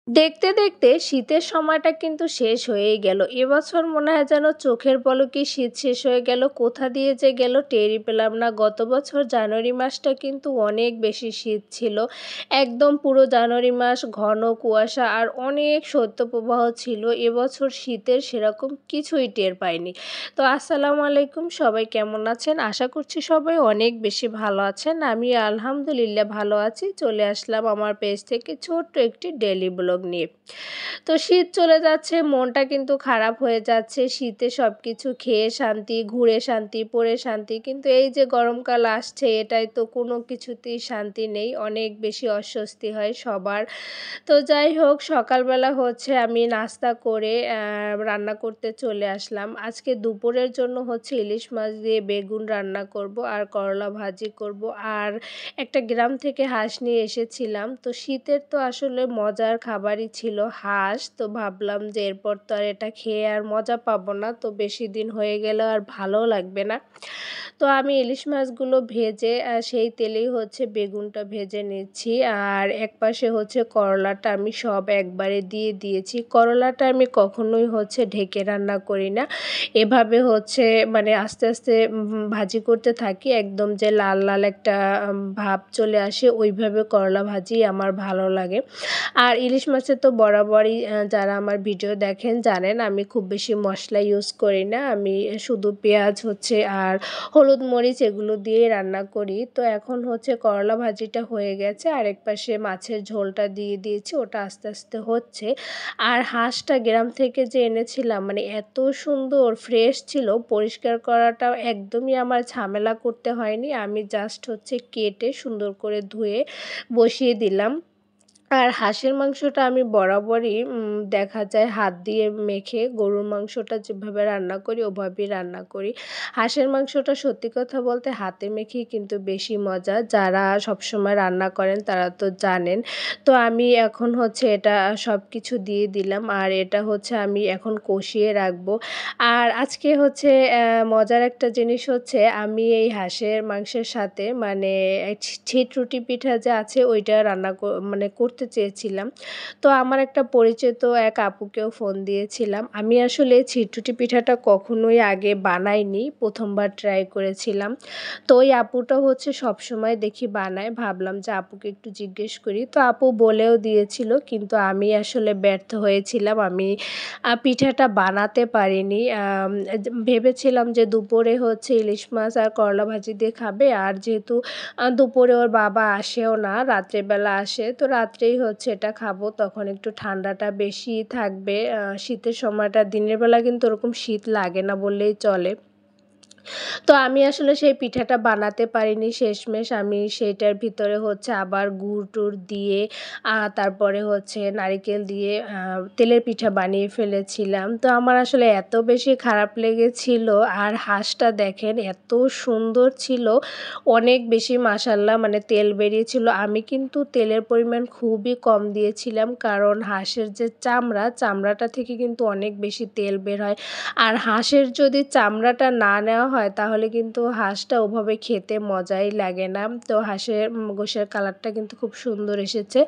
দেখতে দেখতে শীতের সময়টা কিন্তু শেষ হয়েই গেল। এবছর মনে হয় যেন চোখের পলকেই শীত শেষ হয়ে গেল। কোথা দিয়ে যে গেল টেরই পেলাম না। গত বছর জানুয়ারি মাসটা কিন্তু অনেক বেশি শীত ছিল। একদম পুরো জানুয়ারি মাস ঘন কুয়াশা আর অনেক শৈত্যপ্রবাহ ছিল। এবছর শীতের সেরকম কিছুই টের পাইনি। তো আসসালামু আলাইকুম, সবাই কেমন আছেন? আশা করছি সবাই অনেক বেশি ভালো আছেন। আমি আলহামদুলিল্লাহ ভালো আছি। চলে আসলাম আমার পেজ থেকে ছোট্ট একটি ডেইলি ব্লগ নিয়ে। তো শীত চলে যাচ্ছে, মনটা কিন্তু খারাপ হয়ে যাচ্ছে। শীতে সবকিছু খেয়ে শান্তি, ঘুরে শান্তি, পরে শান্তি। কিন্তু এই যে গরমকাল আসছে, এটাই তো কোনো কিছুতেই শান্তি নেই। অনেক বেশি অস্বস্তি হয় সবার। তো যাই হোক, সকালবেলা হচ্ছে আমি নাস্তা করে রান্না করতে চলে আসলাম। আজকে দুপুরের জন্য হচ্ছে ইলিশ মাছ দিয়ে বেগুন রান্না করব আর করলা ভাজি করব। আর একটা গ্রাম থেকে হাঁস নিয়ে এসেছিলাম। তো শীতের তো আসলে মজার খাবারই ছিল হাঁস। তো ভাবলাম যে এরপর তো আর এটা খেয়ে আর মজা পাবো না। তো বেশি দিন হয়ে গেলেও আর ভালোও লাগবে না। তো আমি ইলিশ মাছগুলো ভেজে সেই তেলেই হচ্ছে বেগুনটা ভেজে নিচ্ছি। আর একপাশে হচ্ছে করলাটা আমি সব একবারে দিয়ে দিয়েছি। করলাটা আমি কখনোই হচ্ছে ঢেকে রান্না করি না। এভাবে হচ্ছে মানে আস্তে আস্তে ভাজি করতে থাকি। একদম যে লাল লাল একটা ভাব চলে আসে, ওইভাবে করলা ভাজি আমার ভালো লাগে। আর ইলিশ মাছে তো বরাবরই যারা আমার ভিডিও দেখেন জানেন আমি খুব বেশি মশলা ইউজ করি না। আমি শুধু পেঁয়াজ হচ্ছে আর হলুদ মরিচ এগুলো দিয়েই রান্না করি। তো এখন হচ্ছে করলা ভাজিটা হয়ে গেছে, আরেক পাশে মাছের ঝোলটা দিয়ে দিয়েছি, ওটা আস্তে আস্তে হচ্ছে। আর হাঁসটা গ্রাম থেকে যে এনেছিলাম মানে এত সুন্দর ফ্রেশ ছিল, পরিষ্কার করাটা একদমই আমার ঝামেলা করতে হয়নি। আমি জাস্ট হচ্ছে কেটে সুন্দর করে ধুয়ে বসিয়ে দিলাম। আর হাঁসের মাংসটা আমি বরাবরই দেখা যায় হাত দিয়ে মেখে গরুর মাংসটা যেভাবে রান্না করি ওভাবেই রান্না করি। হাঁসের মাংসটা সত্যি কথা বলতে হাতে মেখেই কিন্তু বেশি মজা। যারা সবসময় রান্না করেন তারা তো জানেন। তো আমি এখন হচ্ছে এটা সবকিছু দিয়ে দিলাম আর এটা হচ্ছে আমি এখন কষিয়ে রাখবো। আর আজকে হচ্ছে মজার একটা জিনিস হচ্ছে আমি এই হাঁসের মাংসের সাথে মানে ছিটরুটি পিঠা যে আছে ওইটা রান্না মানে করতে চেয়েছিলাম। তো আমার একটা পরিচিত এক আপুকেও ফোন দিয়েছিলাম। আমি আসলে ছিটরুটি পিঠাটা কখনোই আগে বানাইনি, প্রথমবার ট্রাই করেছিলাম। তো ওই আপুটা হচ্ছে সবসময় দেখি বানায়, ভাবলাম যে আপুকে একটু জিজ্ঞেস করি। তো আপু বলেও দিয়েছিল, কিন্তু আমি আসলে ব্যর্থ হয়েছিলাম। আমি পিঠাটা বানাতে পারিনি। ভেবেছিলাম যে দুপুরে হচ্ছে ইলিশ মাছ আর করলা ভাজি দিয়ে খাবে। আর যেহেতু দুপুরে ওর বাবা আসেও না, রাত্রেবেলা আসে। তো রাত্রেই হচ্ছে এটা খাবো, তখন একটু ঠান্ডাটা বেশি থাকবে। শীতের সময়টা দিনের বেলা কিন্তু ওরকম শীত লাগে না বললেই চলে। তো আমি আসলে সেই পিঠাটা বানাতে পারিনি। শেষমেশ আমি সেইটার ভিতরে হচ্ছে আবার গুড়-টুড় দিয়ে তারপরে হচ্ছে নারিকেল দিয়ে তেলের পিঠা বানিয়ে ফেলেছিলাম। তো আমার আসলে এত বেশি খারাপ লেগেছিল। আর হাঁসটা দেখেন এত সুন্দর ছিল, অনেক বেশি মাশাআল্লাহ মানে তেল বেরিয়েছিল। আমি কিন্তু তেলের পরিমাণ খুবই কম দিয়েছিলাম, কারণ হাঁসের যে চামড়াটা থেকে কিন্তু অনেক বেশি তেল বের হয়। আর হাঁসের যদি চামড়াটা না নেওয়া হয় তাহলে কিন্তু হাঁসটা ওভাবে খেতে মজাই লাগে না। তো হাঁসের গোশের কালারটা কিন্তু খুব সুন্দর এসেছে।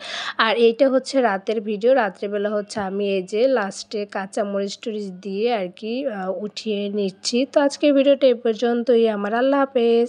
আর এইটা হচ্ছে রাতের ভিডিও। রাত্রেবেলা হচ্ছে আমি এই যে লাস্টে কাঁচা মরিচ-টরিচ দিয়ে আর কি উঠিয়ে নিচ্ছি। তো আজকের ভিডিওটা এই পর্যন্তই আমার। আল্লাহ হাফেজ।